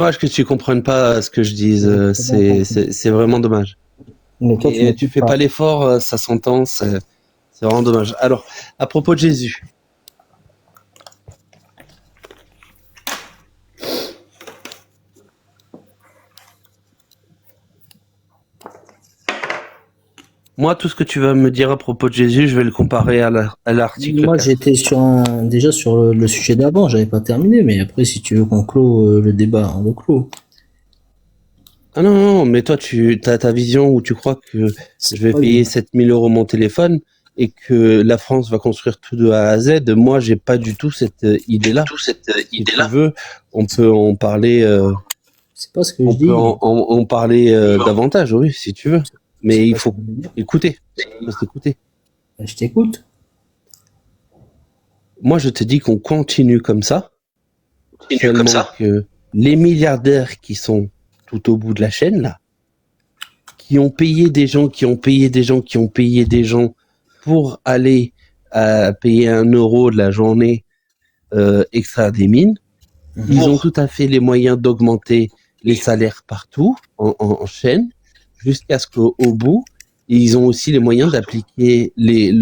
Dommage que tu comprennes pas ce que je dise. J'ai très bien compris. C'est vraiment dommage. Mais toi, tu Et tu n'écoutes fais pas pas. l'effort, ça s'entend. C'est vraiment dommage. Alors, à propos de Jésus, moi, tout ce que tu vas me dire à propos de Jésus, je vais le comparer à l'article Moi, 4. j'étais déjà sur le sujet d'avant, j'avais pas terminé, mais après, si tu veux qu'on clôt le débat, on le clôt. Ah non, non, mais toi, tu as ta vision où tu crois que je vais Vas-y. payer 7 000 € mon téléphone et que la France va construire tout de A à Z. Moi, j'ai pas du tout cette idée-là. Si tu veux, on peut en parler, C'est pas ce que je dis. en parler davantage, oui, si tu veux. C'est Mais il pas ce que faut je veux dire. écouter. Il faut s'écouter. Je t'écoute. Moi, je te dis qu'on continue comme ça, seulement que les milliardaires qui sont tout au bout de la chaîne, là, qui ont payé des gens, qui ont payé des gens, qui ont payé des gens pour aller payer 1 € de la journée extra des mines, ils ont tout à fait les moyens d'augmenter les salaires partout, en chaîne, jusqu'à ce qu'au bout, ils ont aussi les moyens d'appliquer les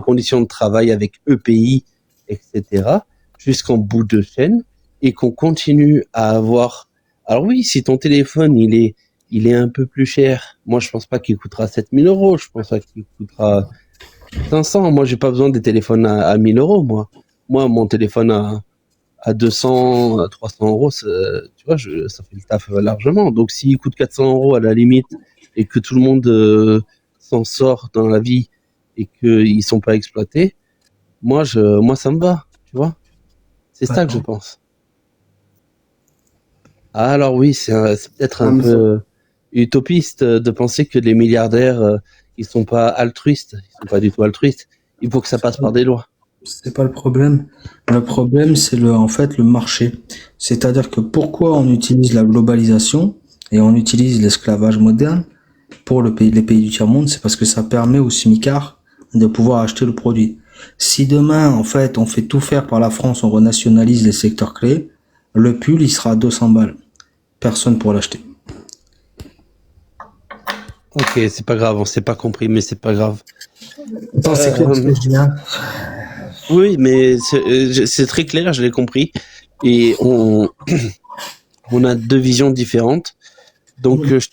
conditions de travail avec EPI, etc., jusqu'en bout de chaîne, et qu'on continue à avoir... Alors oui, si ton téléphone, il est un peu plus cher, moi je pense pas qu'il coûtera 7 000 €, je pense pas qu'il coûtera 500. Moi j'ai pas besoin des téléphones à 1 000 €, moi. Moi, mon téléphone à 200, à 300 €, tu vois, ça fait le taf largement. Donc, s'il coûte 400 € à la limite et que tout le monde s'en sort dans la vie et qu'ils sont pas exploités, moi, ça me va, tu vois. C'est ça que je pense. Ah, alors oui, c'est peut-être un peu utopiste de penser que les milliardaires, ils sont pas altruistes. Ils sont pas du tout altruistes. Il faut que ça passe par des lois. C'est pas le problème. Le problème, c'est en fait, le marché. C'est-à-dire que pourquoi on utilise la globalisation et on utilise l'esclavage moderne pour les pays du tiers-monde, c'est parce que ça permet aux smicards de pouvoir acheter le produit. Si demain, en fait, on fait tout faire par la France, on renationalise les secteurs clés, le pull, il sera à 200 balles. Personne pour l'acheter. Ok, c'est pas grave, on s'est pas compris, mais c'est pas grave. Attends, c'est clair ce que je dis, hein. Oui, mais c'est très clair, je l'ai compris. Et on a deux visions différentes. Donc, je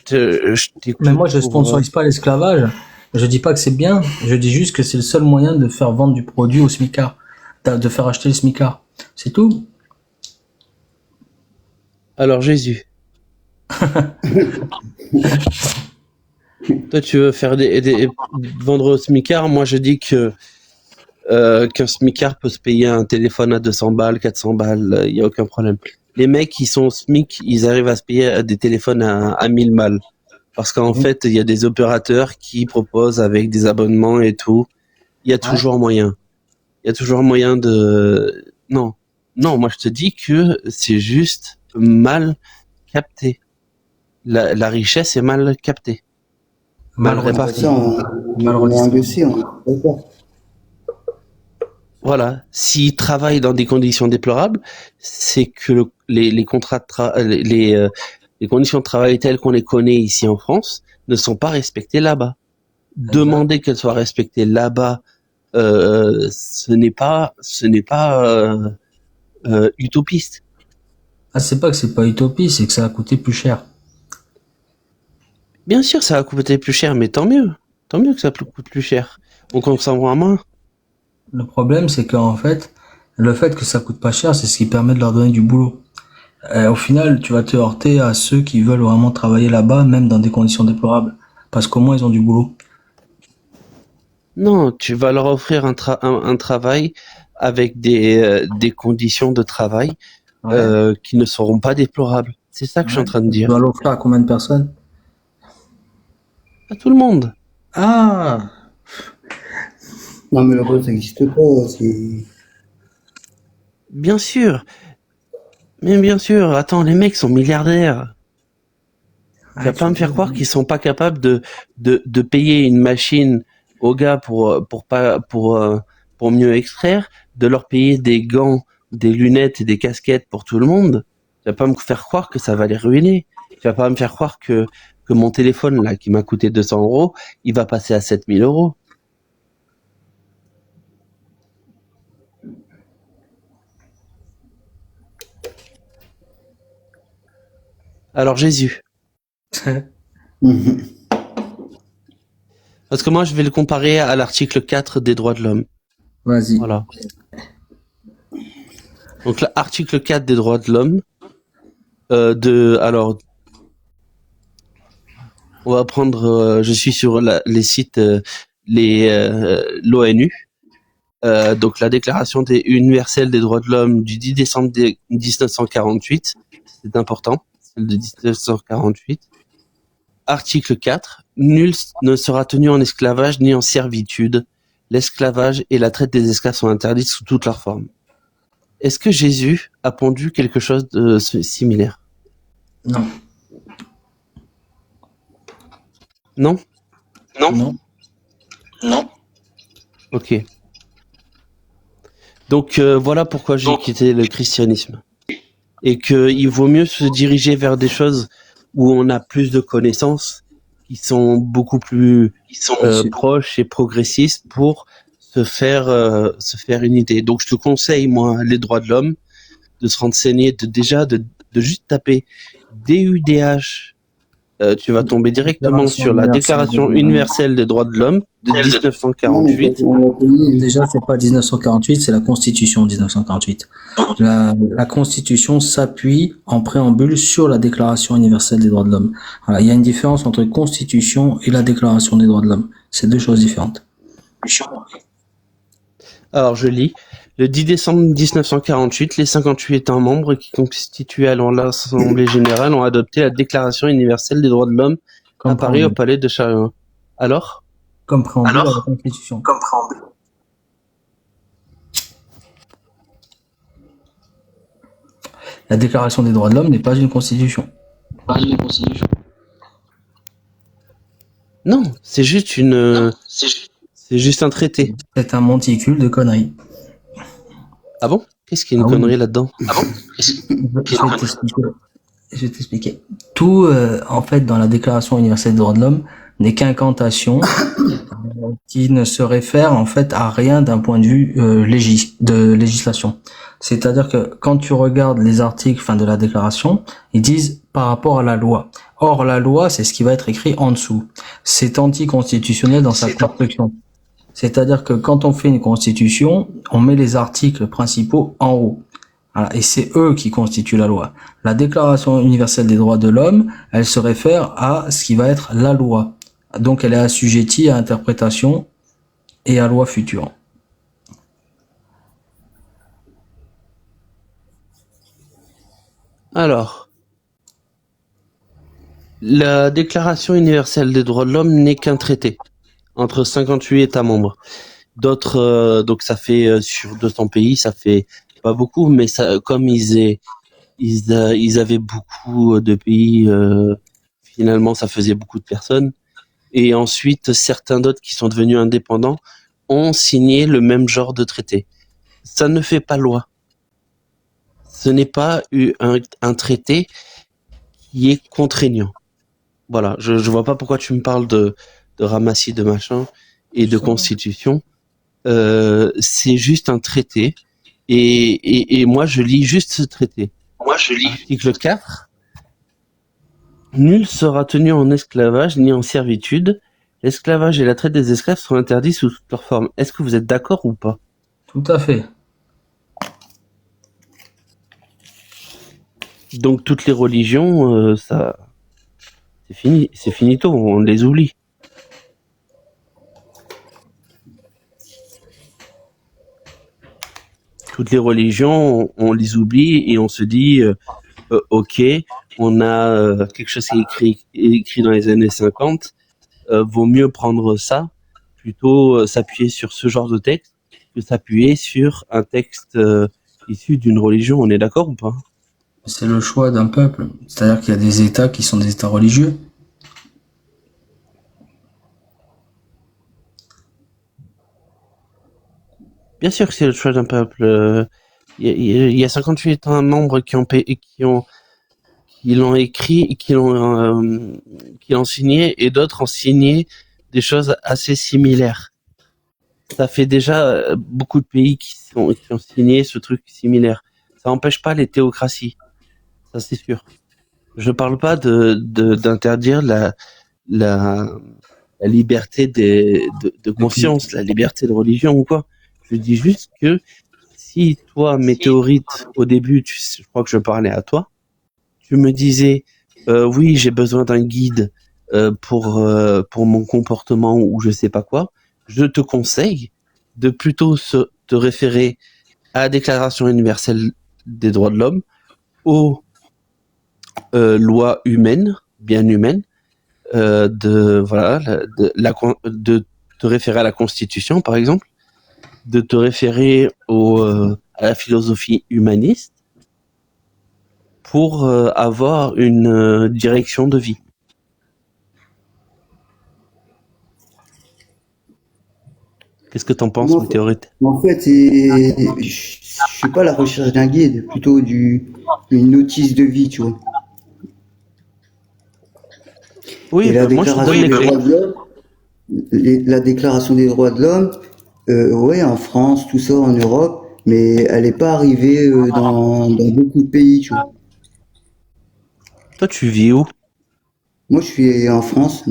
t'écoute. Mais moi, je sponsorise pas l'esclavage. Je dis pas que c'est bien. Je dis juste que c'est le seul moyen de faire vendre du produit au smicard. De faire acheter le smicard. C'est tout. Alors, Jésus. Toi, tu veux faire vendre au smicard. Moi, je dis que qu'un smicard peut se payer un téléphone à 200 balles, 400 balles. Il y a aucun problème. Les mecs qui sont SMIC, ils arrivent à se payer des téléphones à 1000 balles. Parce qu'en fait, il y a des opérateurs qui proposent avec des abonnements et tout. Il y a toujours moyen. Il y a toujours moyen de... Non. Non, moi je te dis que c'est juste mal capté. La richesse est mal captée. Mal répartie. Mal redistribué. Voilà. S'ils travaillent dans des conditions déplorables, c'est que les contrats les conditions de travail telles qu'on les connaît ici en France ne sont pas respectées là-bas. Demander qu'elles soient respectées là-bas, ce n'est pas utopiste. Ah, c'est pas que c'est pas utopie, c'est que ça a coûté plus cher. Bien sûr, ça va coûter plus cher, mais tant mieux. Tant mieux que ça coûte plus cher. On consomme moins. Le problème, c'est qu'en fait, le fait que ça coûte pas cher, c'est ce qui permet de leur donner du boulot. Au final, tu vas te heurter à ceux qui veulent vraiment travailler là-bas, même dans des conditions déplorables. Parce qu'au moins, ils ont du boulot. Non, tu vas leur offrir un travail avec des conditions de travail qui ne seront pas déplorables. C'est ça que je suis en train de dire. Tu vas l'offrir à combien de personnes? À tout le monde. Ah! Non, mais le rôle, ça n'existe pas. Bien sûr. Mais bien sûr. Attends, les mecs sont milliardaires. Tu vas pas me faire croire qu'ils sont pas capables de payer une machine aux gars pour mieux extraire, de leur payer des gants, des lunettes et des casquettes pour tout le monde. Tu vas pas me faire croire que ça va les ruiner. Tu vas pas me faire croire que mon téléphone, là, qui m'a coûté 200 euros, il va passer à 7000 euros. Alors, Jésus. Parce que moi, je vais le comparer à l'article 4 des droits de l'homme. Vas-y. Voilà. Donc, l'article 4 des droits de l'homme, alors, on va prendre, je suis sur les sites, l'ONU, donc la Déclaration universelle des droits de l'homme du 10 décembre 1948, c'est important, celle de 1948. Article 4, nul ne sera tenu en esclavage ni en servitude. L'esclavage et la traite des esclaves sont interdits sous toutes leurs formes. Est-ce que Jésus a pondu quelque chose de similaire? Non. Non? Non. Non. Ok. Donc voilà pourquoi j'ai quitté le christianisme. Et qu'il vaut mieux se diriger vers des choses où on a plus de connaissances, qui sont beaucoup plus proches et progressistes pour se faire une idée. Donc je te conseille, moi, les droits de l'homme, de se renseigner, de juste taper DUDH. Tu vas tomber directement sur la Déclaration universelle des droits de l'homme de 1948. Déjà, c'est pas 1948, c'est la Constitution 1948. La Constitution s'appuie en préambule sur la Déclaration universelle des droits de l'homme. Voilà, il y a une différence entre Constitution et la Déclaration des droits de l'homme. C'est deux choses différentes. Alors, je lis. Le 10 décembre 1948, les 58 États membres qui constituaient alors l'Assemblée générale ont adopté la Déclaration universelle des droits de l'homme à Paris au palais de Charlemagne. Alors? Comme préambule à la Constitution. Comme préambule. La Déclaration des droits de l'homme n'est pas une constitution. Non, c'est juste c'est juste un traité. C'est un monticule de conneries. Ah bon? Qu'est-ce qu'il y a une connerie là-dedans? Ah bon? Je vais t'expliquer. Tout, en fait, dans la Déclaration universelle des droits de l'homme, n'est qu'incantation qui ne se réfère en fait à rien d'un point de vue de législation. C'est-à-dire que quand tu regardes les articles de la déclaration, ils disent par rapport à la loi. Or, la loi, c'est ce qui va être écrit en dessous. C'est anticonstitutionnel dans sa construction. C'est-à-dire que quand on fait une constitution, on met les articles principaux en haut. Voilà, et c'est eux qui constituent la loi. La Déclaration universelle des droits de l'homme, elle se réfère à ce qui va être la loi. Donc elle est assujettie à interprétation et à loi future. Alors, la Déclaration universelle des droits de l'homme n'est qu'un traité entre 58 États membres. D'autres, donc ça fait sur 200 pays, ça fait pas beaucoup, mais ça, comme ils avaient beaucoup de pays, finalement ça faisait beaucoup de personnes. Et ensuite, certains d'autres qui sont devenus indépendants ont signé le même genre de traité. Ça ne fait pas loi. Ce n'est pas un traité qui est contraignant. Voilà, je vois pas pourquoi tu me parles de ramassis de machin et de constitution. C'est juste un traité. Et moi, je lis juste ce traité. Article 4. Nul sera tenu en esclavage ni en servitude. L'esclavage et la traite des esclaves sont interdits sous toutes leurs formes. Est-ce que vous êtes d'accord ou pas? Tout à fait. Donc toutes les religions, ça, c'est finito, on les oublie. Toutes les religions, on les oublie et on se dit, ok, on a quelque chose qui est écrit dans les années 50, vaut mieux prendre ça, plutôt s'appuyer sur ce genre de texte, que s'appuyer sur un texte issu d'une religion. On est d'accord ou pas? C'est le choix d'un peuple. C'est-à-dire qu'il y a des États qui sont des États religieux. Bien sûr que c'est le choix d'un peuple. Il y a 58 États membres qui ont qui l'ont écrit, qui l'ont signé, et d'autres ont signé des choses assez similaires. Ça fait déjà beaucoup de pays qui ont signé ce truc similaire. Ça n'empêche pas les théocraties, ça c'est sûr. Je parle pas d'interdire la liberté de conscience, la liberté de religion ou quoi. Je dis juste que si toi, Météorite, au début, je crois que je parlais à toi, tu me disais oui, j'ai besoin d'un guide pour mon comportement ou je sais pas quoi, je te conseille de plutôt te référer à la Déclaration universelle des droits de l'homme, aux lois humaines, bien humaines, de te référer à la Constitution, par exemple, de te référer à la philosophie humaniste pour avoir une direction de vie. Qu'est-ce que t'en penses, Météorite? En fait, je suis pas à la recherche d'un guide, plutôt une notice de vie, tu vois. Oui, Et la moi je te donne déclaration les des clés. droits de l'homme, la déclaration des droits de l'homme, ouais, en France, tout ça, en Europe, mais elle n'est pas arrivée dans beaucoup de pays, tu vois. Toi, tu vis où? Moi, je suis en France,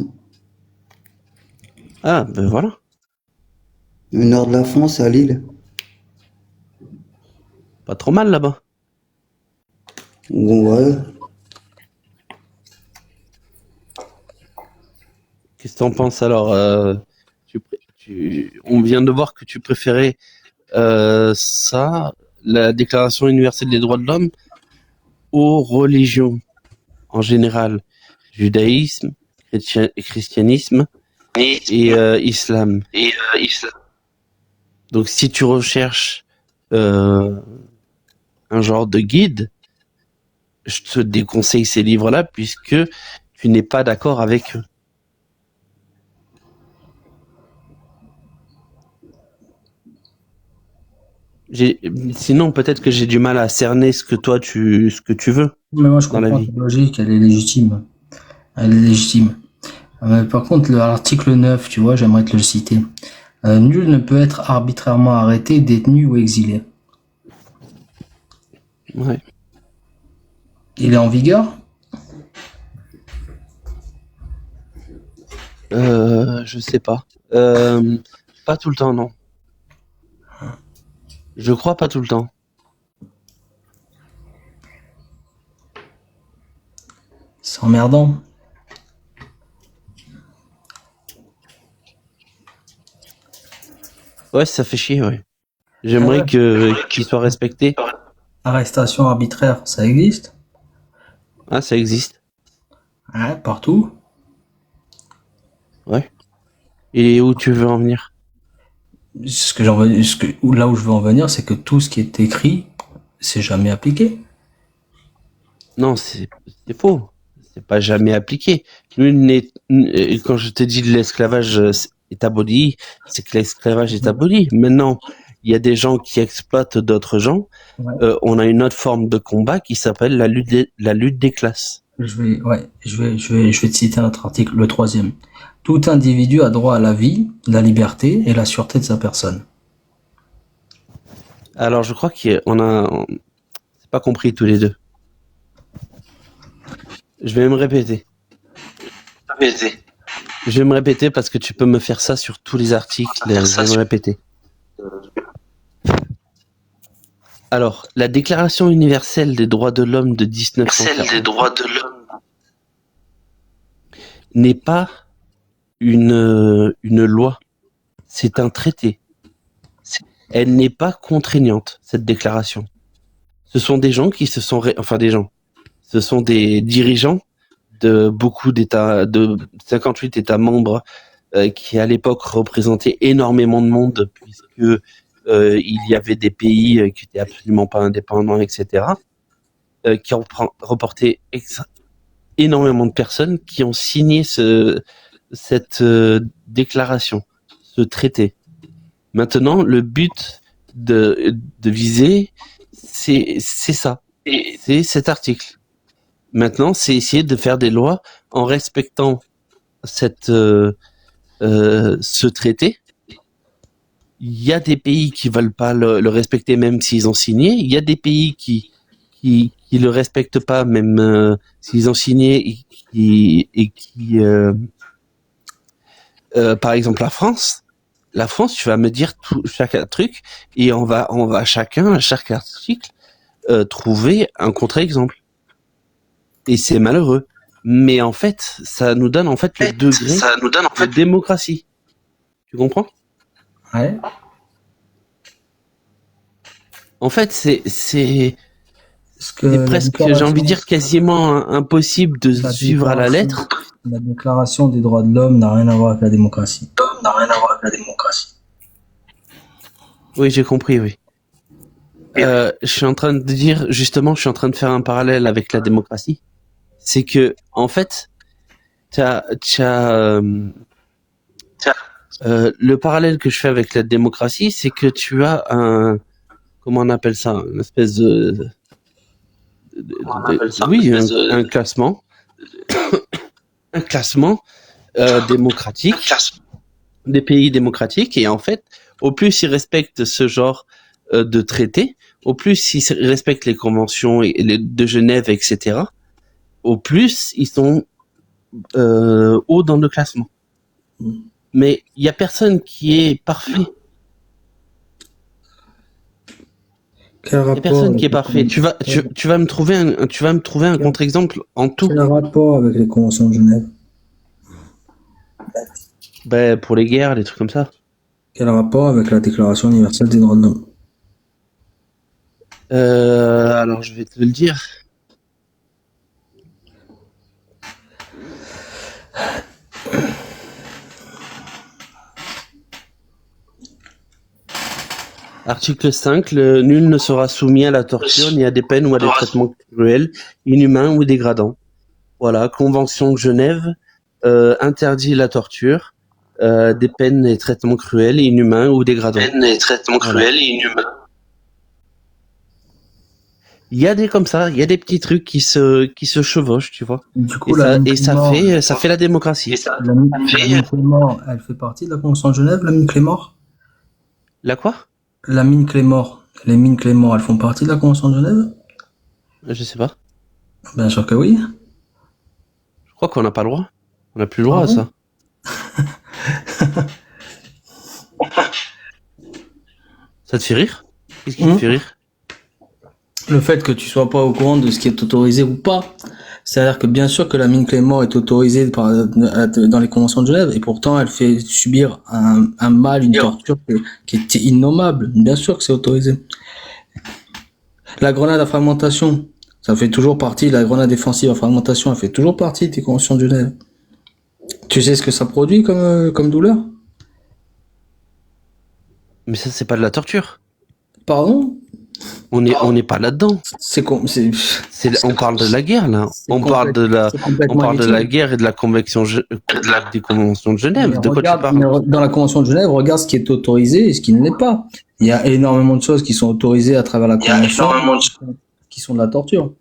Ah, ben voilà. au nord de la France, à Lille. Pas trop mal là-bas. Bon, ouais. Qu'est-ce que t'en penses alors on vient de voir que tu préférais ça, la Déclaration universelle des droits de l'homme, aux religions en général, judaïsme, christianisme et islam. Donc si tu recherches un genre de guide, je te déconseille ces livres-là puisque tu n'es pas d'accord avec eux. Sinon, peut-être que j'ai du mal à cerner ce que tu veux Mais moi, je dans la comprends vie. ta logique, elle est légitime. Elle est légitime. Par contre, l'article 9, tu vois, j'aimerais te le citer. Nul ne peut être arbitrairement arrêté, détenu ou exilé. Ouais. Il est en vigueur? Je sais pas. Pas tout le temps, non. Je crois pas tout le temps. C'est emmerdant. Ouais, ça fait chier, ouais. J'aimerais qu'il soit respecté. Arrestation arbitraire, ça existe? Ah, ça existe. Ouais, partout. Ouais. Et où tu veux en venir? Là où je veux en venir, c'est que tout ce qui est écrit, c'est jamais appliqué. Non, c'est faux. C'est pas jamais appliqué. Quand je te dis que l'esclavage est aboli, c'est que l'esclavage est aboli. Maintenant, il y a des gens qui exploitent d'autres gens. Ouais. On a une autre forme de combat qui s'appelle la lutte des classes. Je vais te citer un autre article, le 3e. Tout individu a droit à la vie, la liberté et la sûreté de sa personne. Alors, je crois on s'est pas compris tous les deux. Je vais me répéter. Je vais me répéter parce que tu peux me faire ça sur tous les articles. Je vais me répéter. Alors, la Déclaration universelle des droits de l'homme de 1940 n'est pas une loi, c'est un traité. Elle n'est pas contraignante, cette déclaration. Ce sont des gens qui se sont... Ce sont des dirigeants de beaucoup d'États, de 58 États membres qui à l'époque représentaient énormément de monde puisque il y avait des pays qui étaient absolument pas indépendants, etc. Qui ont reporté énormément de personnes qui ont signé cette déclaration, ce traité. Maintenant, le but de viser, c'est ça, c'est cet article. Maintenant, c'est essayer de faire des lois en respectant ce traité. Il y a des pays qui veulent pas le respecter même s'ils ont signé. Il y a des pays qui le respectent pas même s'ils ont signé et qui par exemple la France, tu vas me dire chaque truc et on va chacun à chaque article trouver un contre-exemple. Et c'est malheureux. Mais en fait, ça nous donne en fait le degré de démocratie. Tu comprends? Ouais. En fait, c'est Parce que presque, j'ai envie de dire, quasiment impossible de la suivre à la déclaration- lettre. La déclaration des droits de l'homme n'a rien à voir avec la démocratie. Oui, j'ai compris, oui. Je suis en train de dire, justement, je suis en train de faire un parallèle avec la démocratie. C'est que, en fait, le parallèle que je fais avec la démocratie, c'est que tu as comment on appelle ça, une espèce de un classement, un classement démocratique, des pays démocratiques, et en fait, au plus ils respectent ce genre de traité, au plus ils respectent les conventions de Genève, etc., au plus ils sont hauts dans le classement. Mais il y a personne qui est parfait. Il y a personne qui est parfait. Tu vas me trouver un contre-exemple en tout. Quel rapport avec les conventions de Genève? Ben, pour les guerres, les trucs comme ça. Quel rapport avec la Déclaration universelle des droits de l'homme? Alors je vais te le dire. Article 5, nul ne sera soumis à la torture, ni à des peines ou à des traitements cruels, inhumains ou dégradants. Voilà, Convention de Genève interdit la torture, des peines et traitements cruels, inhumains ou dégradants. Il y a des comme ça, il y a des petits trucs qui se chevauchent, tu vois. Du coup, Ça fait la démocratie. La mine Clément, elle fait partie de la Convention de Genève, la mine Clément? La quoi? La mine Clément, les mines Clément, elles font partie de la Convention de Genève? Je sais pas. Bien sûr que oui. Je crois qu'on n'a pas le droit. On n'a plus le droit à ça. Ça te fait rire? Qu'est-ce qui te fait rire? Le fait que tu sois pas au courant de ce qui est autorisé ou pas. C'est-à-dire que bien sûr que la mine Clément est autorisée dans les conventions de Genève et pourtant elle fait subir un mal, une torture qui est innommable. Bien sûr que c'est autorisé. La grenade à fragmentation, ça fait toujours partie, la grenade défensive à fragmentation, elle fait toujours partie des conventions de Genève. Tu sais ce que ça produit comme douleur? Mais ça, c'est pas de la torture. Pardon? On n'est pas là-dedans. On parle de la guerre, là. On parle de la guerre et de la convention des conventions de Genève. De quoi tu parles? Dans la convention de Genève, regarde ce qui est autorisé et ce qui ne l'est pas. Il y a énormément de choses qui sont autorisées à travers la convention qui sont de la torture.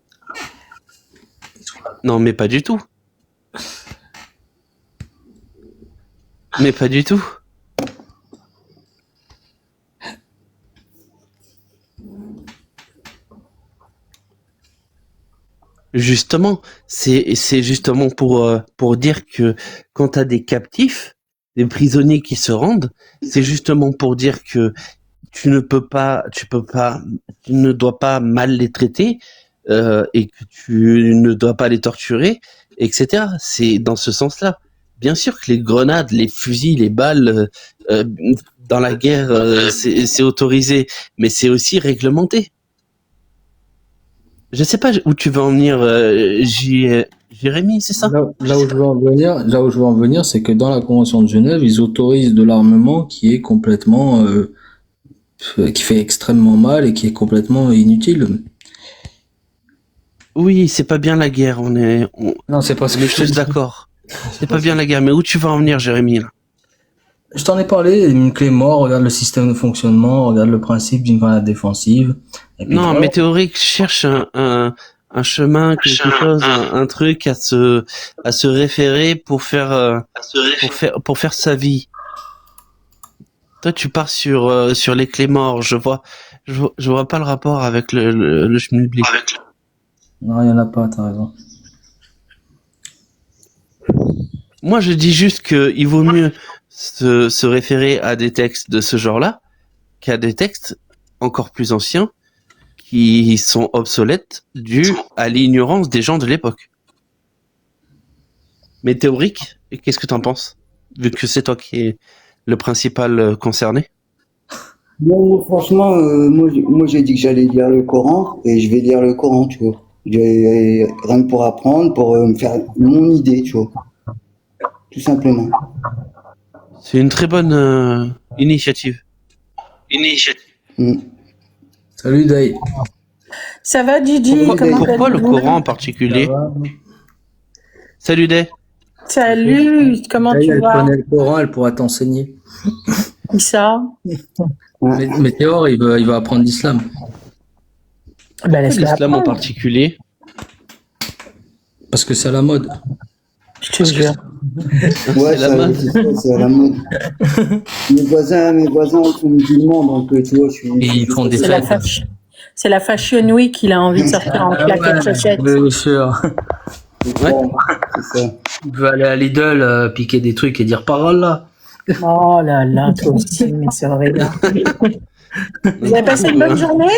Non, mais pas du tout. Mais pas du tout. Justement, c'est justement pour dire que quand t'as des captifs, des prisonniers qui se rendent, c'est justement pour dire que tu ne dois pas mal les traiter et que tu ne dois pas les torturer, etc. C'est dans ce sens-là. Bien sûr que les grenades, les fusils, les balles dans la guerre, c'est autorisé, mais c'est aussi réglementé. Je sais pas où tu veux en venir, Jérémy, c'est ça? Là où je veux en venir, c'est que dans la Convention de Genève, ils autorisent de l'armement qui est complètement, qui fait extrêmement mal et qui est complètement inutile. Oui, c'est pas bien la guerre, Non, c'est pas ce que je suis d'accord. C'est pas bien la guerre, mais où tu veux en venir, Jérémy, là? Je t'en ai parlé, une clé mort, regarde le système de fonctionnement, regarde le principe d'une grenade défensive. Et puis non, mais théorique cherche un un chemin, quelque chose, un truc à se référer pour faire sa vie. Toi, tu pars sur les clés morts. Je vois pas le rapport avec le schmilblick. Non, il y en a pas, t'as raison. Moi, je dis juste que il vaut mieux se référer à des textes de ce genre-là qu'à des textes encore plus anciens qui sont obsolètes dus à l'ignorance des gens de l'époque. Mais théorique, qu'est-ce que t'en penses? Vu que c'est toi qui es le principal concerné. Bon, franchement, moi j'ai dit que j'allais lire le Coran et je vais lire le Coran, tu vois. Rien que pour apprendre, pour me faire mon idée, tu vois. Tout simplement. C'est une très bonne initiative. Salut Day. Ça va, Gigi? Pourquoi le Coran en particulier? Salut Day. Salut, comment Day, tu elle vas? connaît le Coran, elle pourra t'enseigner. Qui ça? Mais Théor, il va apprendre l'islam. Ben, laisse-la L'islam en apprendre, particulier. Parce que c'est à la mode. je te jure. Ouais, C'est la mode. c'est à la mode. Mes voisins sont musulmans, donc tu vois, je suis. Et ils font des fêtes. C'est la Fashion Week qu'il a envie de sortir en claquettes chaussettes. Bien sûr. Ouais. C'est ça. Il veut aller à Lidl, piquer des trucs et dire parole là. Oh là là, toi aussi, mais c'est horrible. Vous avez passé une bonne journée?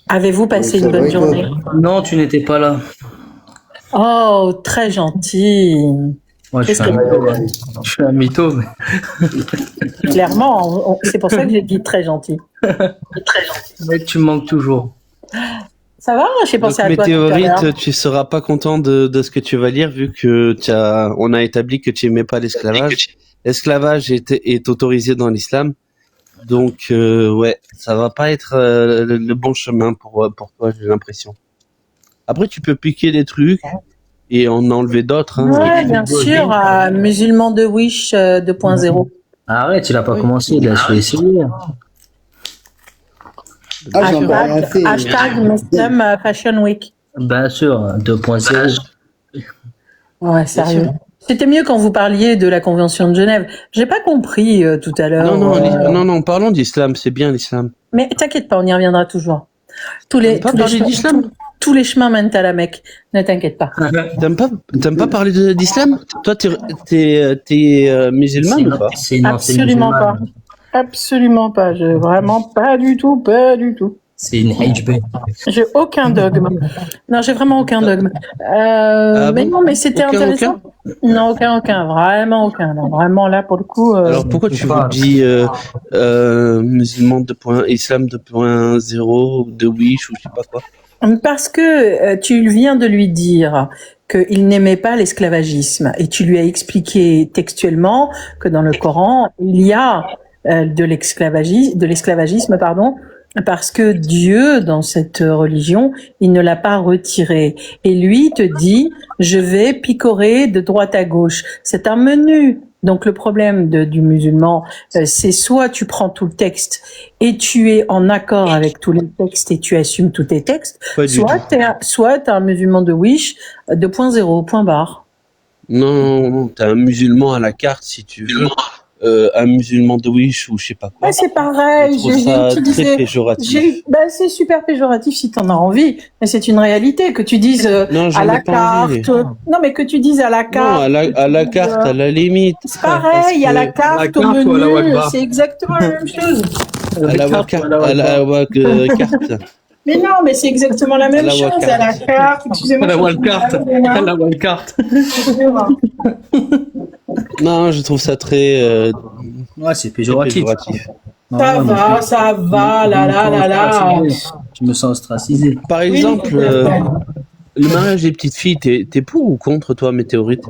Avez-vous passé une bonne journée? Non, tu n'étais pas là. Oh, très gentil. Moi, je Qu'est-ce suis un que- mytho. Hein. Je suis un mytho. Mais... Clairement, c'est pour ça que j'ai dit très gentil. Mais tu me manques toujours. Ça va? J'ai pensé à toi tout à l'heure. Météorite, tu seras pas content de ce que tu vas lire vu que on a établi que tu aimais pas l'esclavage. L'esclavage est autorisé dans l'islam. Donc, ouais, ça va pas être le bon chemin pour toi, j'ai l'impression. Après, tu peux piquer des trucs et en enlever d'autres. Hein. Ouais, bien sûr, musulman de Wish 2.0. Arrête, il a pas commencé, il a su essayer. Ah, j'en ai rien fait. Hashtag Muslim Fashion Week. Bien sûr, 2.0. Ouais, sérieux. C'était mieux quand vous parliez de la Convention de Genève. J'ai pas compris tout à l'heure. Non, parlons d'islam, c'est bien l'islam. Mais t'inquiète pas, on y reviendra toujours. On peut pas parler d'islam. Tous les chemins mènent à la Mecque. Ne t'inquiète pas. T'aimes pas parler d'islam? Toi, t'es musulman ou pas? C'est une enseigne Absolument pas. musulmane. Absolument pas. Vraiment pas du tout, pas du tout. C'est une HB. J'ai aucun dogme. Non, j'ai vraiment aucun dogme. Mais bon non, mais c'était Aucun, intéressant. Non, aucun. Vraiment aucun. Non, vraiment là, pour le coup. Alors pourquoi tu vous dis musulman 2. Islam 2.0 de Wish ou je sais pas quoi? Parce que tu viens de lui dire qu'il n'aimait pas l'esclavagisme et tu lui as expliqué textuellement que dans le Coran, il y a de l'esclavagisme, pardon, parce que Dieu, dans cette religion, il ne l'a pas retiré. Et lui te dit, je vais picorer de droite à gauche. C'est un menu. Donc le problème du musulman, c'est soit tu prends tout le texte et tu es en accord avec tous les textes et tu assumes tous tes textes, soit t'es un musulman de Wish 2.0, point barre. Non, t'es un musulman à la carte si tu veux. Un musulman de Wish ou je sais pas quoi. Ouais, c'est pareil. Je trouve ça très péjoratif. C'est super péjoratif si t'en as envie, mais c'est une réalité que tu dises Non, j'en à la ai pas envie. carte. Non, mais que tu dises à la Non, carte. à la carte, à la limite. C'est pareil, à la carte, au carte ou à la menu, Wakbar. c'est exactement la même chose. À la carte. Mais non, mais c'est exactement la même la chose. Wakbar. À la carte, excusez-moi. La wildcard. La wildcard. Excusez-moi. Non, je trouve ça très Ouais, c'est péjoratif. Ça va, là. Je me sens ostracisé. Par exemple, le mariage des petites filles, t'es pour ou contre toi, Météorite?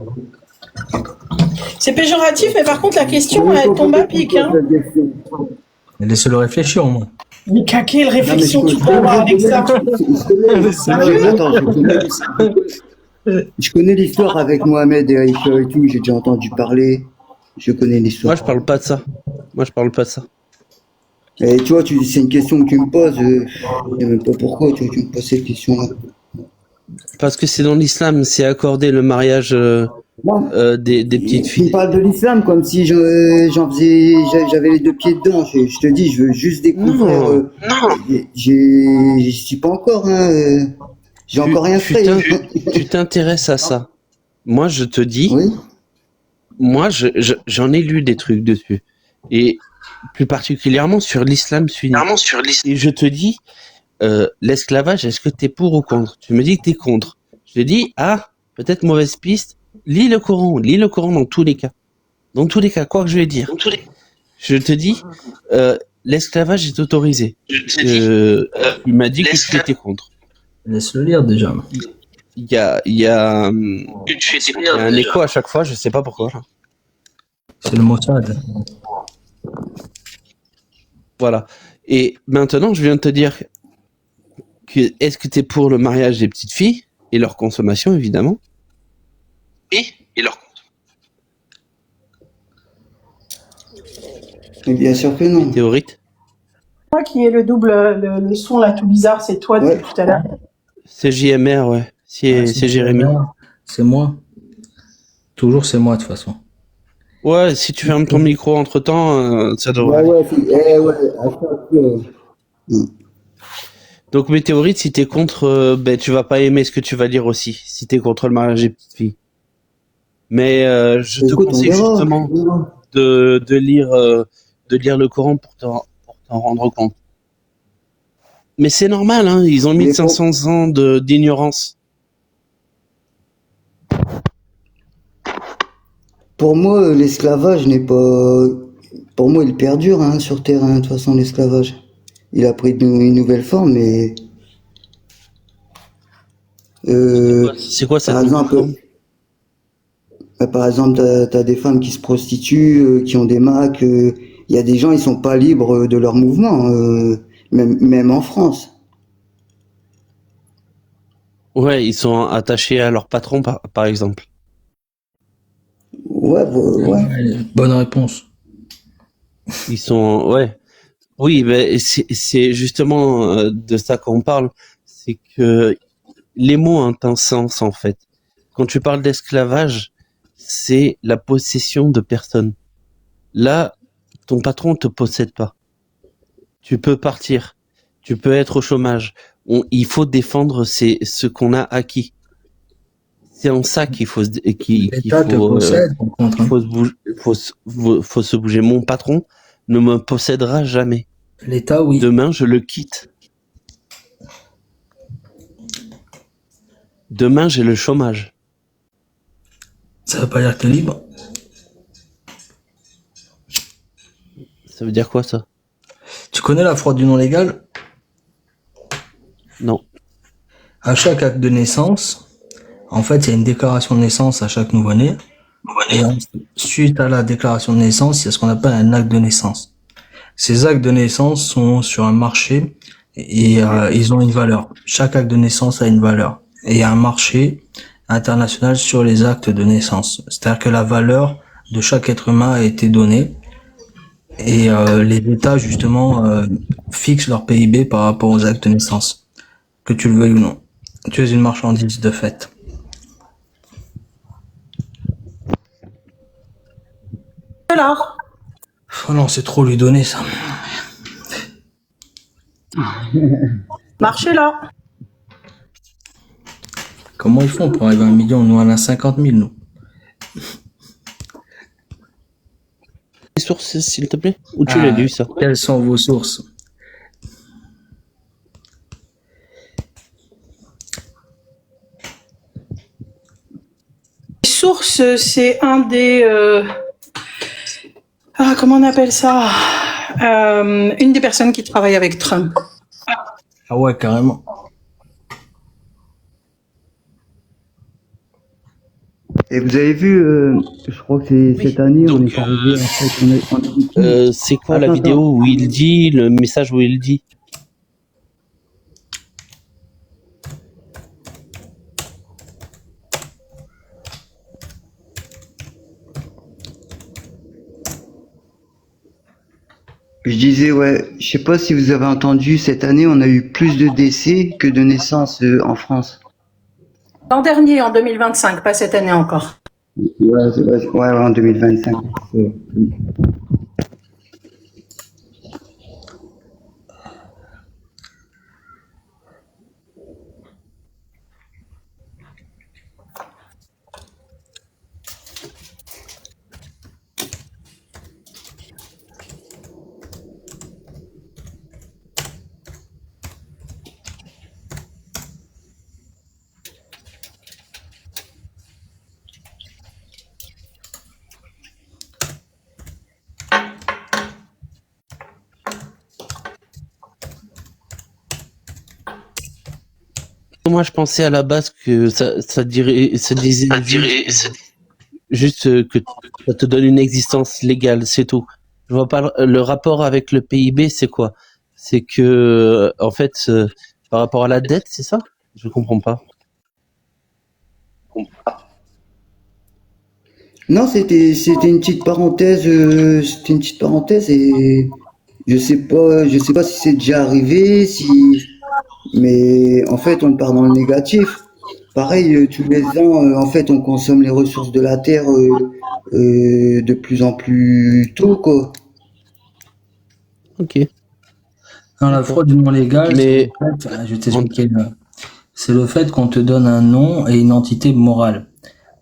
C'est péjoratif, mais par contre, la question, elle tombe à pic, hein. Laissez-le réfléchir, au moins. Mais quelle réflexion tu peux avoir avec ça? Je connais l'histoire avec Mohamed et Aïcha et tout, j'ai déjà entendu parler. Je connais l'histoire. Moi, je parle pas de ça. Et tu vois, c'est une question que tu me poses. Je sais même pas pourquoi tu me poses cette question-là. Parce que c'est dans l'islam, c'est accordé le mariage Non. des petites Tu me filles. parles de l'islam comme si j'en faisais, j'avais les deux pieds dedans. Je te dis, je veux juste découvrir. Non, J'y suis pas encore. Hein, j'ai encore rien tu fait. t'intéresses à ça. Moi, je te dis, Oui. moi, j'en ai lu des trucs dessus. Et plus particulièrement sur l'islam sunnite. Et je te dis, l'esclavage, est-ce que t'es pour ou contre? Tu me dis que t'es contre. Je te dis, peut-être mauvaise piste. Lis le Coran dans tous les cas. Dans tous les cas, quoi que je vais dire. Je te dis, l'esclavage est autorisé. Il m'a dit que tu étais contre. Laisse-le lire déjà. Il y a un écho à chaque fois, je sais pas pourquoi. C'est le Mossad. Voilà. Et maintenant, je viens de te dire que est-ce que tu es pour le mariage des petites filles et leur consommation, évidemment. Et leur Mais bien sûr que non. météorite. Moi qui ai le son là tout bizarre, c'est toi Ouais. depuis tout à l'heure. C'est JMR, ouais. C'est Jérémy. C'est moi. Toujours c'est moi de toute façon. Ouais, si tu fermes ton micro entre temps, ça devrait. Ouais, à chaque fois. Donc météorite, si t'es contre, tu vas pas aimer ce que tu vas dire aussi, si t'es contre le mariage des petites filles. Mais je te Écoute, on conseille verra. justement de lire le Coran pour t'en rendre compte. Mais c'est normal, hein, ils ont mis Mais 500 ans d'ignorance. Pour moi, l'esclavage n'est pas. Pour moi, il perdure hein, sur Terre, hein, de toute façon, l'esclavage. Il a pris une nouvelle forme, mais. C'est quoi cette Par nouvelle exemple, forme? par exemple, t'as des femmes qui se prostituent, qui ont des macs. Il y a des gens, ils sont pas libres de leur mouvement, même en France. Ouais, ils sont attachés à leur patron, par exemple. Ouais, ouais. Bonne réponse. Ils sont, ouais. Oui, mais c'est justement de ça qu'on parle. C'est que les mots ont un sens, en fait. Quand tu parles d'esclavage, c'est la possession de personnes. Là, ton patron te possède pas. Tu peux partir. Tu peux être au chômage. Il faut défendre ce qu'on a acquis. C'est en ça qu'il faut L'État te possède, par contre. Hein. faut se bouger. Mon patron ne me possédera jamais. L'État, oui. Demain, je le quitte. Demain, j'ai le chômage. Ça veut pas dire que t'es libre. Ça veut dire quoi, ça? Tu connais la fraude du nom légal? Non. À chaque acte de naissance, en fait, il y a une déclaration de naissance à chaque nouveau-né. Et suite à la déclaration de naissance, il y a ce qu'on appelle un acte de naissance. Ces actes de naissance sont sur un marché et ils ont une valeur. Chaque acte de naissance a une valeur. Et il y a un marché international sur les actes de naissance. C'est-à-dire que la valeur de chaque être humain a été donnée. Et les États, justement, fixent leur PIB par rapport aux actes de naissance. Que tu le veuilles ou non. Tu es une marchandise de fait. Alors, Oh non, c'est trop lui donner, ça. marchez là. Comment ils font pour arriver à 1 million? Nous, on en a 50 000, nous. Les sources, s'il te plaît? Où tu l'as lu, ça? Quelles sont vos sources? Source, c'est un des... comment on appelle ça? Une des personnes qui travaille avec Trump. Ah ouais, carrément. Et vous avez vu, je crois que c'est cette année, on est arrivé en fait. C'est quoi la Attends, vidéo où il dit, le message où il dit? Je disais, ouais, je sais pas si vous avez entendu, cette année, on a eu plus de décès que de naissances en France. L'an dernier, en 2025, pas cette année encore. Ouais, ouais, en 2025. Moi, je pensais à la base que ça disait juste que ça te donne une existence légale, c'est tout. Je vois pas le rapport avec le PIB, c'est quoi? C'est que, en fait, par rapport à la dette, c'est ça? Je comprends pas. Non, c'était une petite parenthèse, c'était une petite parenthèse et je sais pas si c'est déjà arrivé, mais en fait, on part dans le négatif. Pareil, tous les ans, en fait, on consomme les ressources de la terre de plus en plus tôt, quoi. Ok. Dans la fraude non légale, c'est Mais le fait, je vais t'expliquer, c'est le fait qu'on te donne un nom et une entité morale.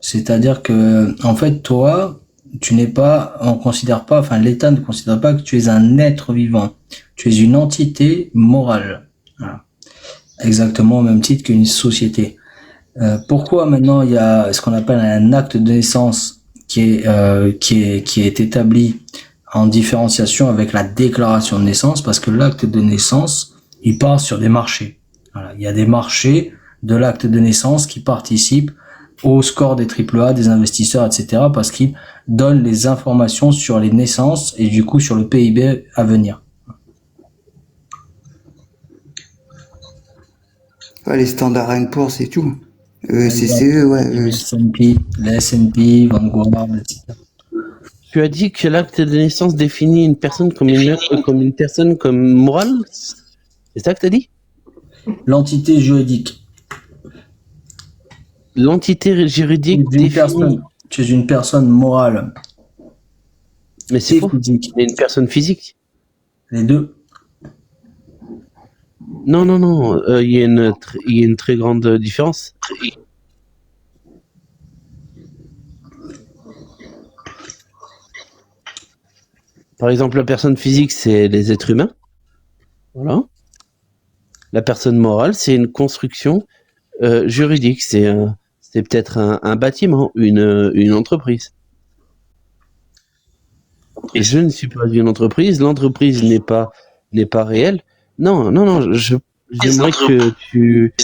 C'est-à-dire que, en fait, toi, tu n'es pas, on considère pas, enfin, l'État ne considère pas que tu es un être vivant. Tu es une entité morale. Voilà. Exactement au même titre qu'une société. Pourquoi maintenant il y a ce qu'on appelle un acte de naissance qui est établi en différenciation avec la déclaration de naissance, parce que l'acte de naissance, il part sur des marchés. Voilà. Il y a des marchés de l'acte de naissance qui participent au score des AAA, des investisseurs, etc., parce qu'ils donnent les informations sur les naissances et du coup sur le PIB à venir. Ouais, les Standard Poor's et tout. CCE, ouais. Les S&P, Vanguard, etc. tu as dit que l'acte de naissance définit une personne comme une personne comme morale? C'est ça que tu as dit? L'entité juridique. L'entité juridique définit. Tu es une personne morale. Mais c'est faux. Physique. Mais une personne physique. Les deux. Non, non, non. Il y a une très grande différence. Par exemple, la personne physique, c'est les êtres humains. Voilà. La personne morale, c'est une construction juridique. C'est peut-être un bâtiment, une entreprise. Je ne suis pas une entreprise. L'entreprise n'est pas réelle. Non, non, non. J'aimerais que tu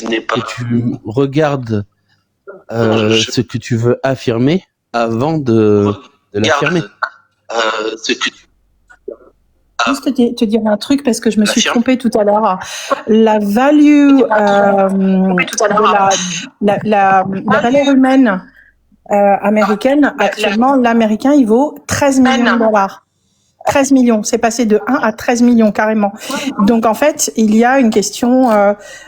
regardes ce que tu veux affirmer avant de l'affirmer. Juste te dire un truc parce que je me suis trompée tout à l'heure. La value de la valeur humaine américaine, actuellement, l'américain, il vaut 13 millions de dollars. 13 millions, c'est passé de 1 à 13 millions carrément. Donc en fait, il y a une question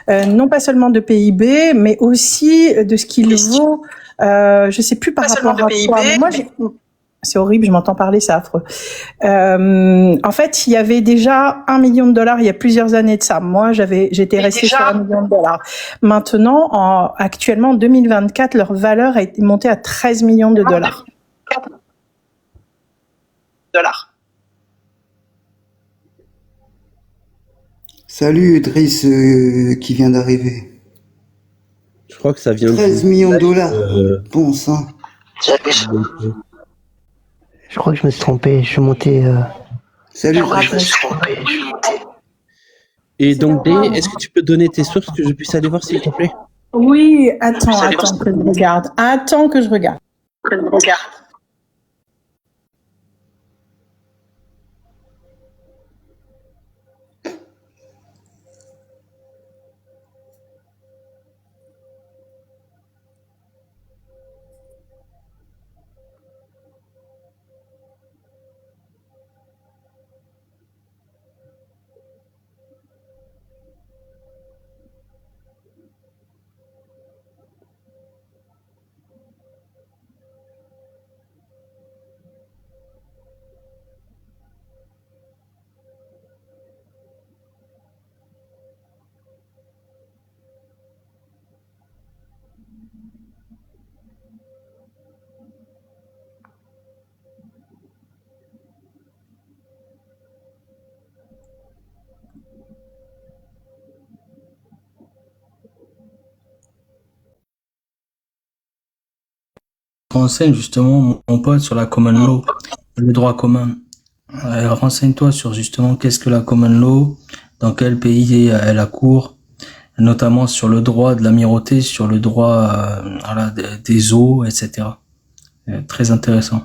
non pas seulement de PIB, mais aussi de ce qu'il vaut. Je sais plus par rapport à quoi. Mais moi, c'est horrible, je m'entends parler, c'est affreux. En fait, il y avait déjà 1 million de dollars il y a plusieurs années de ça. Moi, j'étais restée sur 1 million de dollars. Maintenant, actuellement, en 2024, leur valeur est montée à 13 millions de dollars. Salut Idriss qui vient d'arriver. Je crois que ça vient 13 millions de dollars. Bon sang. Je crois que je me suis trompé, je suis monté. Salut. Et donc, est-ce que tu peux donner tes sources que je puisse aller voir, s'il te plaît? Oui, attends que je regarde. Attends que je regarde. Renseigne justement mon pote sur la common law, le droit commun. Renseigne-toi sur justement qu'est-ce que la common law, dans quel pays elle a cours, notamment sur le droit de l'amirauté, sur le droit voilà, des eaux, etc. Très intéressant.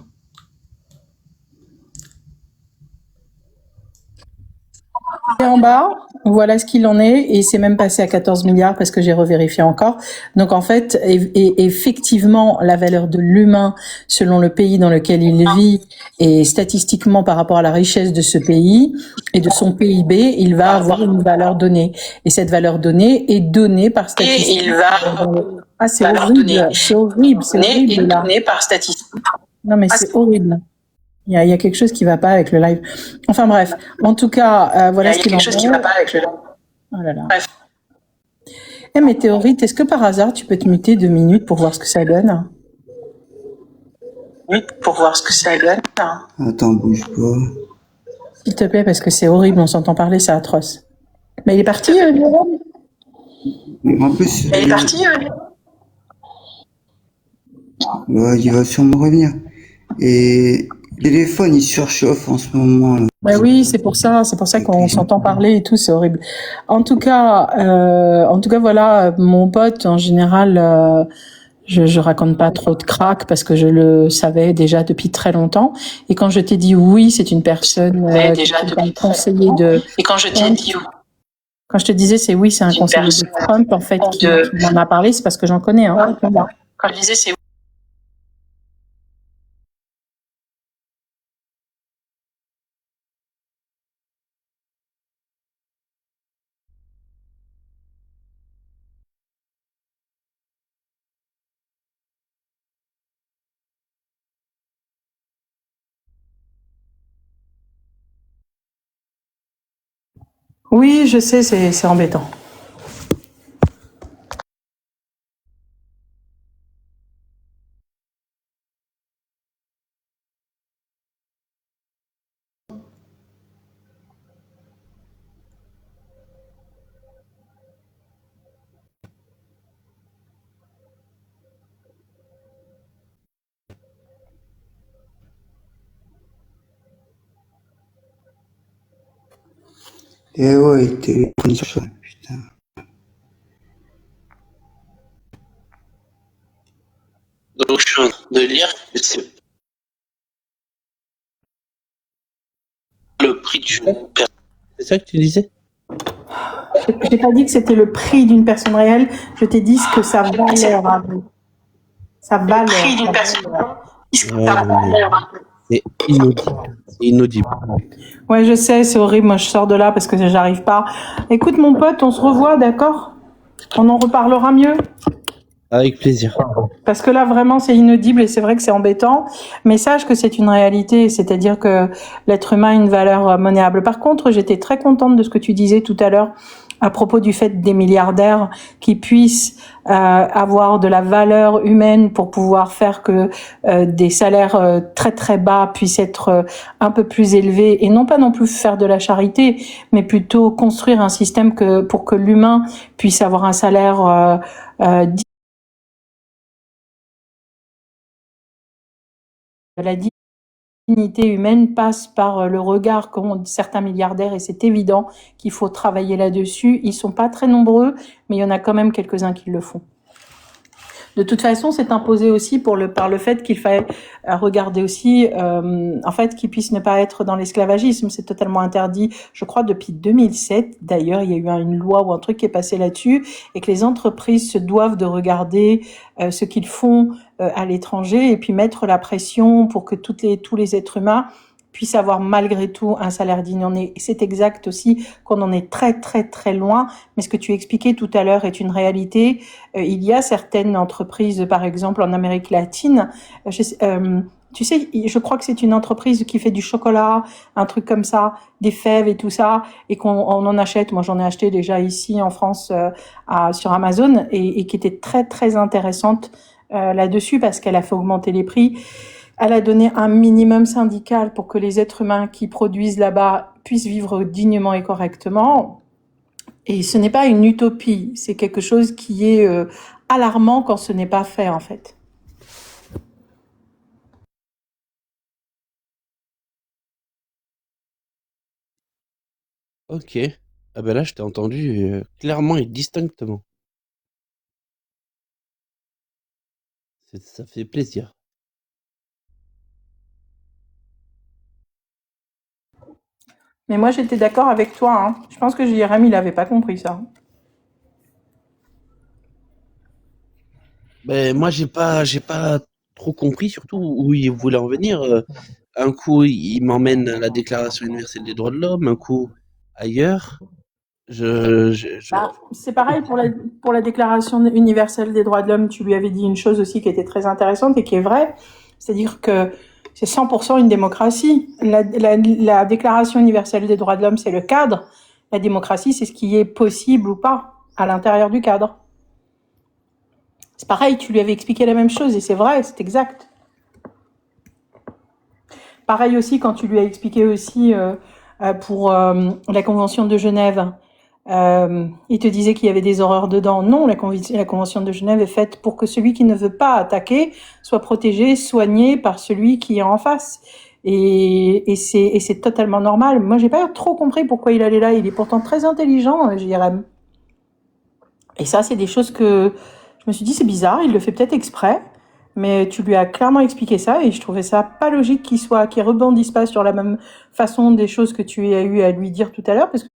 Et en bas, voilà ce qu'il en est, et c'est même passé à 14 milliards parce que j'ai revérifié encore. Donc en fait, effectivement, la valeur de l'humain selon le pays dans lequel il vit et statistiquement par rapport à la richesse de ce pays et de son PIB, il va avoir une valeur donnée. Et cette valeur donnée est donnée par statistique. Ah, c'est horrible, c'est horrible, c'est horrible là. Par statistique. Non mais c'est horrible. Il y a quelque chose qui va pas avec le live. Enfin bref, en tout cas, voilà ce qu'il en est. Il y a quelque chose qui va pas avec le live. Oh là là. Bref. Eh Météorite, est-ce que par hasard tu peux te muter 2 minutes pour voir ce que ça donne? Oui, pour voir ce que ça donne. Attends, bouge pas. S'il te plaît, parce que c'est horrible, on s'entend parler, c'est atroce. Mais il est parti, Jérôme? En plus, Il est parti, ouais, il va sûrement revenir. Et le téléphone, il surchauffe en ce moment. Là. Ben oui, c'est pour ça qu'on s'entend parler et tout, c'est horrible. En tout cas, voilà, mon pote, en général, je raconte pas trop de crack parce que je le savais déjà depuis très longtemps. Et quand je t'ai dit oui, c'est une personne qui m'a conseillé de. Et quand je t'ai dit quand je te disais c'est oui, c'est un conseiller de Trump en fait qui m'en a parlé, c'est parce que j'en connais. Hein, quand je disais c'est oui, je sais, c'est embêtant. Et ouais, téléphone surchauffe, putain. Donc je suis en train de lire que c'est le prix du C'est ça que tu disais? Je t'ai pas dit que c'était le prix d'une personne réelle, je t'ai dit ce que ça valeur à vous. Ça valeur. Le prix d'une personne c'est inaudible. C'est inaudible. Ouais, je sais, c'est horrible. Moi, je sors de là parce que j'arrive pas. Écoute, mon pote, on se revoit, d'accord? On en reparlera mieux. Avec plaisir. Parce que là, vraiment, c'est inaudible et c'est vrai que c'est embêtant. Mais sache que c'est une réalité, c'est-à-dire que l'être humain a une valeur monnayable. Par contre, j'étais très contente de ce que tu disais tout à l'heure à propos du fait des milliardaires qui puissent avoir de la valeur humaine pour pouvoir faire que des salaires très très bas puissent être un peu plus élevés et non pas non plus faire de la charité, mais plutôt construire un système pour que l'humain puisse avoir un salaire la dignité humaine passe par le regard qu'ont certains milliardaires et c'est évident qu'il faut travailler là-dessus. Ils sont pas très nombreux, mais il y en a quand même quelques-uns qui le font. De toute façon, c'est imposé aussi par le fait qu'il fallait regarder aussi, en fait, qu'ils puissent ne pas être dans l'esclavagisme. C'est totalement interdit. Je crois depuis 2007. D'ailleurs, il y a eu une loi ou un truc qui est passé là-dessus et que les entreprises se doivent de regarder ce qu'ils font à l'étranger et puis mettre la pression pour que tous les êtres humains puissent avoir malgré tout un salaire digne. C'est exact aussi qu'on en est très très très loin, mais ce que tu expliquais tout à l'heure est une réalité. Il y a certaines entreprises, par exemple en Amérique latine, Tu sais, je crois que c'est une entreprise qui fait du chocolat, un truc comme ça, des fèves et tout ça, et qu'on en achète. Moi, j'en ai acheté déjà ici en France sur Amazon et qui était très très intéressante là-dessus parce qu'elle a fait augmenter les prix. Elle a donné un minimum syndical pour que les êtres humains qui produisent là-bas puissent vivre dignement et correctement. Et ce n'est pas une utopie, c'est quelque chose qui est alarmant quand ce n'est pas fait en fait. Ok. Ah ben là, je t'ai entendu clairement et distinctement. Ça fait plaisir. Mais moi j'étais d'accord avec toi, hein. Je pense que Jérém il avait pas compris ça. Ben moi, j'ai pas trop compris surtout où il voulait en venir. Un coup, il m'emmène à la Déclaration universelle des droits de l'homme, un coup ailleurs. Je... C'est pareil pour la Déclaration universelle des droits de l'homme. Tu lui avais dit une chose aussi qui était très intéressante et qui est vraie, c'est-à-dire que c'est 100% une démocratie. La Déclaration universelle des droits de l'homme, c'est le cadre. La démocratie, c'est ce qui est possible ou pas à l'intérieur du cadre. C'est pareil, tu lui avais expliqué la même chose et c'est vrai, c'est exact. Pareil aussi quand tu lui as expliqué aussi pour la Convention de Genève. Il te disait qu'il y avait des horreurs dedans. Non, la Convention de Genève est faite pour que celui qui ne veut pas attaquer soit protégé, soigné par celui qui est en face. Et c'est totalement normal. Moi, j'ai pas trop compris pourquoi il allait là. Il est pourtant très intelligent, Jérém. Et ça, c'est des choses que je me suis dit, c'est bizarre, il le fait peut-être exprès. Mais tu lui as clairement expliqué ça et je trouvais ça pas logique qu'il rebondisse pas sur la même façon des choses que tu as eu à lui dire tout à l'heure, parce que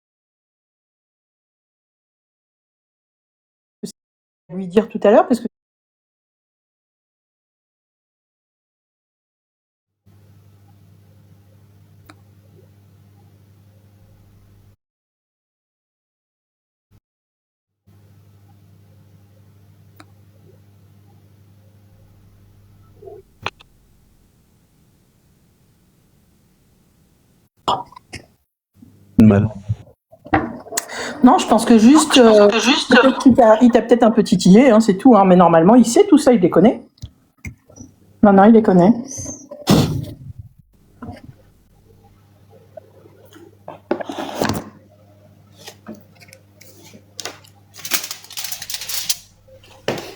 Mal. non, je pense que juste, il t'a peut-être un peu titillé, hein, c'est tout, hein, mais normalement, il sait tout ça, il les connaît. Non, il les connaît.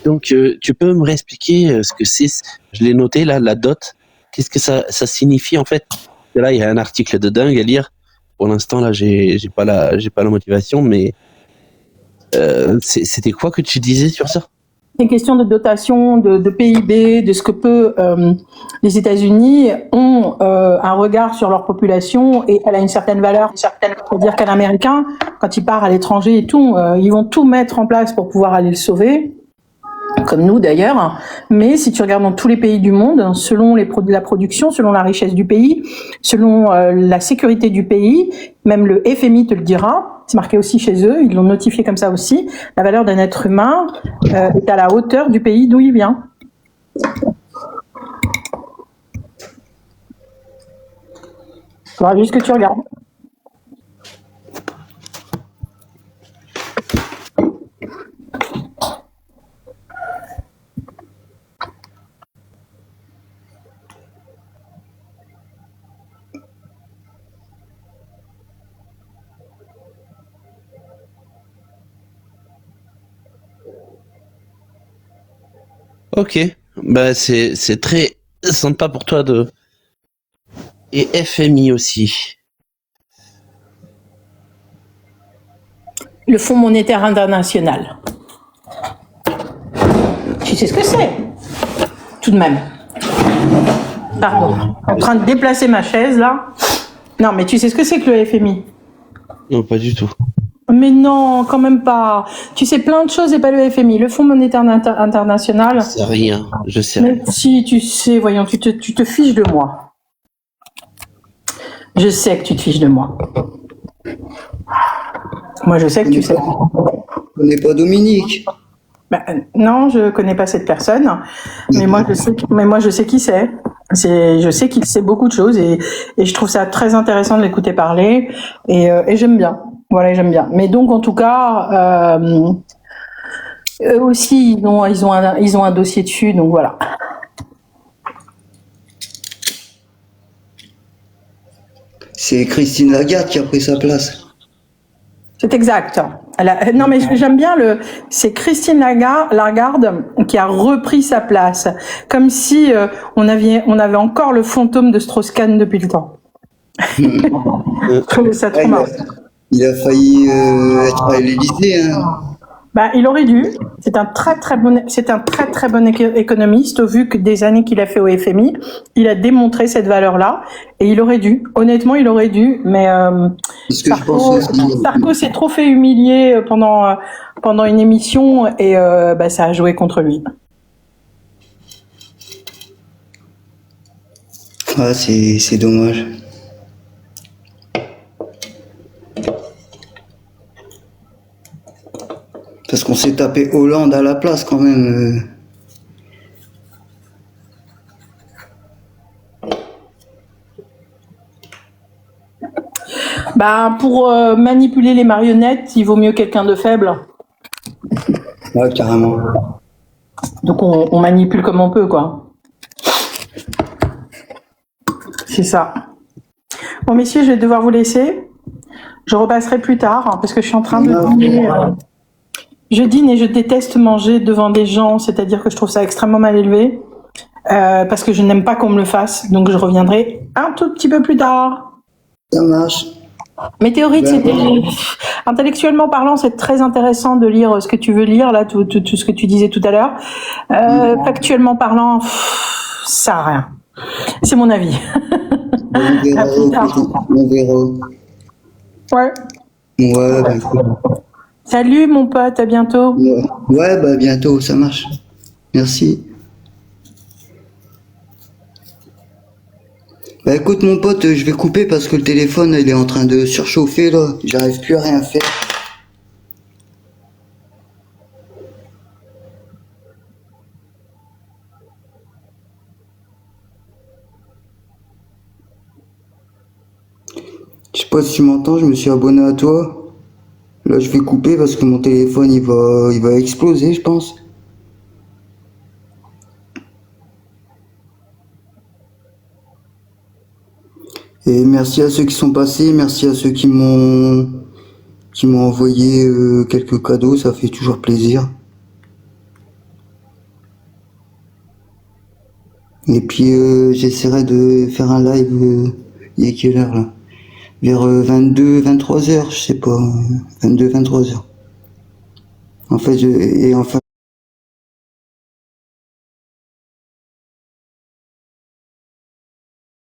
Donc, tu peux me réexpliquer ce que c'est? Je l'ai noté là, la dot. Qu'est-ce que ça signifie en fait? Là, il y a un article de dingue à lire. Pour l'instant, là, j'ai pas la motivation, mais c'était quoi que tu disais sur ça? C'est une question de dotation, de PIB, de ce que peut les États-Unis ont un regard sur leur population et elle a une certaine valeur. C'est-à-dire qu'un Américain, quand il part à l'étranger et tout, ils vont tout mettre en place pour pouvoir aller le sauver, comme nous d'ailleurs. Mais si tu regardes dans tous les pays du monde, selon la production, selon la richesse du pays, selon la sécurité du pays, même le FMI te le dira. C'est marqué aussi chez eux, ils l'ont notifié comme ça aussi. La valeur d'un être humain est à la hauteur du pays d'où il vient. Il faudra juste que tu regardes. Ok, bah c'est très sympa pour toi de et FMI aussi. Le Fonds monétaire international. Tu sais ce que c'est? Tout de même. Pardon. En train de déplacer ma chaise là. Non, mais tu sais ce que c'est que le FMI? Non, pas du tout. Mais non, quand même pas. Tu sais plein de choses et pas le FMI. Le Fonds monétaire international. Je sais rien. Je sais rien. Mais si, tu sais, voyons, tu te fiches de moi. Je sais que tu te fiches de moi. Moi, je sais que tu sais. Je connais pas Dominique. Ben, non, je connais pas cette personne. Mais moi, je sais qui c'est. Je sais qu'il sait beaucoup de choses et je trouve ça très intéressant de l'écouter parler et j'aime bien. Voilà, j'aime bien. Mais donc en tout cas, eux aussi ils ont un dossier dessus, donc voilà. C'est Christine Lagarde qui a pris sa place. C'est exact. Non, mais j'aime bien c'est Christine Lagarde qui a repris sa place, comme si on avait encore le fantôme de Strauss-Kahn depuis le temps. Je trouvais ça trop marrant. Il a failli être à l'Élysée, hein. Bah, il aurait dû. C'est un très très bon économiste au vu que des années qu'il a fait au FMI. Il a démontré cette valeur-là et il aurait dû. Honnêtement, il aurait dû. Mais Sarko s'est trop fait humilier pendant une émission et ça a joué contre lui. Ah, c'est dommage. Parce qu'on s'est tapé Hollande à la place quand même. Bah, pour manipuler les marionnettes, il vaut mieux quelqu'un de faible. Ouais, carrément. Donc on manipule comme on peut, quoi. C'est ça. Bon, messieurs, je vais devoir vous laisser. Je repasserai plus tard hein, parce que je suis en train de dîner. Je dîne et je déteste manger devant des gens, c'est-à-dire que je trouve ça extrêmement mal élevé parce que je n'aime pas qu'on me le fasse. Donc je reviendrai un tout petit peu plus tard. Ça marche. Météorite, c'était intellectuellement parlant, c'est très intéressant de lire ce que tu veux lire là, tout ce que tu disais tout à l'heure. Factuellement parlant, ça sert à rien. C'est mon avis. On verra. Ouais. Ouais, bah, écoute. Salut mon pote, à bientôt. Ouais, bah bientôt, ça marche. Merci. Bah écoute mon pote, je vais couper parce que le téléphone il est en train de surchauffer là. J'arrive plus à rien faire. Je sais pas si tu m'entends, je me suis abonné à toi. Là je vais couper parce que mon téléphone il va exploser je pense. Et merci à ceux qui sont passés, merci à ceux qui m'ont envoyé quelques cadeaux, ça fait toujours plaisir. Et puis j'essaierai de faire un live, il est quelle heure là? Vers 22, 23 heures, je sais pas, 22, 23 heures. En fait,